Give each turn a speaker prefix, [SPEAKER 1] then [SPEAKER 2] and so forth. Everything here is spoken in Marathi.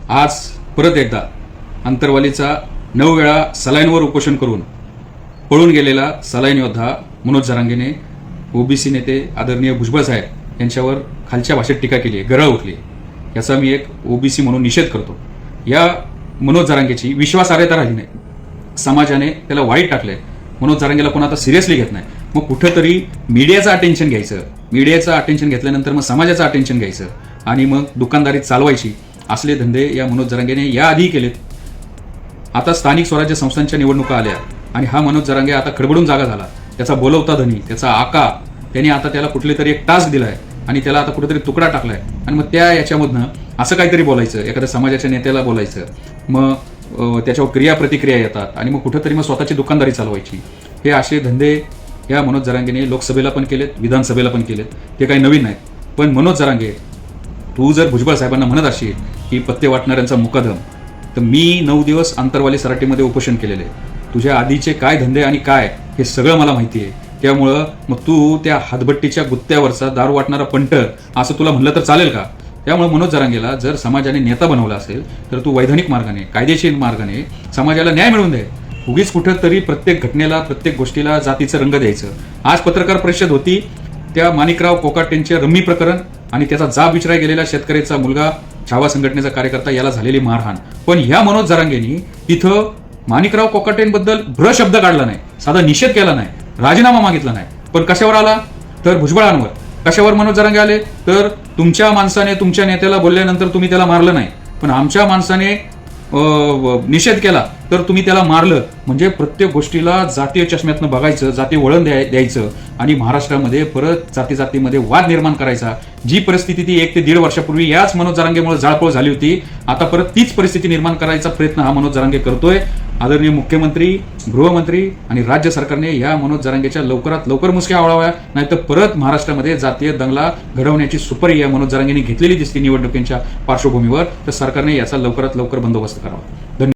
[SPEAKER 1] आज परत एकदा अंतरवालीचा 9 वेळा सलाईनवर उपोषण करून पळून गेलेला सलाईन योद्धा मनोज जरांगेने ओबीसी नेते आदरणीय भुजबळ साहेब यांच्यावर खालच्या भाषेत टीका केली आहे, गरळ उठली आहे. याचा मी एक ओबीसी म्हणून निषेध करतो. या मनोज जरांगेची विश्वासार्हता राहिली नाही. समाजाने त्याला वाईट टाकलंय. मनोज जरांगेला कोण आता सिरियसली घेत नाही. मग कुठंतरी मीडियाचं अटेन्शन घ्यायचं, मीडियाचं अटेन्शन घेतल्यानंतर मग समाजाचं अटेन्शन घ्यायचं आणि मग दुकानदारी चालवायची, असले धंदे या मनोज जरांगेने याआधी केलेत. आता स्थानिक स्वराज्य संस्थांच्या निवडणुका आल्या आणि हा मनोज जरांगे आता खडबडून जागा झाला. त्याचा बोलवता धनी, त्याचा आका, त्यांनी आता त्याला कुठले तरी एक टास्क दिलाय आणि त्याला आता कुठेतरी तुकडा टाकलाय आणि मग त्या याच्यामधनं असं काहीतरी बोलायचं, एखाद्या समाजाच्या नेत्याला बोलायचं, मग त्याच्यावर क्रिया प्रतिक्रिया येतात आणि मग कुठंतरी मग स्वतःची दुकानदारी चालवायची. हे असे धंदे या मनोज जरांगेने लोकसभेला पण केलेत, विधानसभेला पण केलेत. ते काही नवीन नाहीत. पण मनोज जरांगे, तू जर भुजबळ साहेबांना म्हणत असशील की पत्ते वाटणाऱ्यांचा मुकादम, तर मी 9 दिवस अंतरवाली सराटीमध्ये उपोषण केलेले. तुझ्या आधीचे काय धंदे आणि काय हे सगळं मला माहिती आहे. त्यामुळं मग तू त्या हातभट्टीच्या गुत्त्यावरचा दारू वाटणारा पंट असं तुला म्हणलं तर चालेल का? त्यामुळे मनोज जरांगेला जर समाजाने नेता बनवला असेल तर तू वैधानिक मार्गाने, कायदेशीर मार्गाने समाजाला न्याय मिळवून दे. उगीच कुठं तरी प्रत्येक घटनेला, प्रत्येक गोष्टीला जातीचं रंग द्यायचं. आज पत्रकार परिषद होती, त्या माणिकराव कोकाटेंचे रम्मी प्रकरण आणि त्याचा जाब विचारायला गेलेला शेतकऱ्याचा मुलगा, छावा संघटनेचा कार्यकर्ता, याला झालेली मारहाण. पण ह्या मनोज जरांगेंनी तिथं माणिकराव कोकाटेंबद्दल भ्र शब्द काढला नाही, साधा निषेध केला नाही, राजीनामा मागितला नाही. पण कशावर आला? तर भुजबळांवर. कशावर मनोज जरांगे आले? तर तुमच्या माणसाने तुमच्या नेत्याला बोलल्यानंतर तुम्ही त्याला मारलं नाही, पण आमच्या माणसाने निषेध केला तर तुम्ही त्याला मारलं. म्हणजे प्रत्येक गोष्टीला जातीय चष्म्यातनं बघायचं, जातीय वळण द्यायचं आणि महाराष्ट्रामध्ये परत जातीमध्ये वाद निर्माण करायचा. जी परिस्थिती ती 1 ते 1.5 वर्षापूर्वी याच मनोज जरांगेमुळे जाळपोळ झाली होती, आता परत तीच परिस्थिती निर्माण करायचा प्रयत्न हा मनोज जरांगे करतोय. आदरणीय मुख्यमंत्री, गृहमंत्री आणि राज्य सरकारने या मनोज जरांगेच्या लवकरात लवकर मुसक्या आवळाव्या, नाहीतर परत महाराष्ट्रामध्ये जातीय दंगला घडवण्याची सुपारी या मनोज जरांगेंनी घेतलेली दिसते निवडणुकीच्या पार्श्वभूमीवर. तर सरकारने याचा लवकरात लवकर बंदोबस्त करावा. धन्यवाद.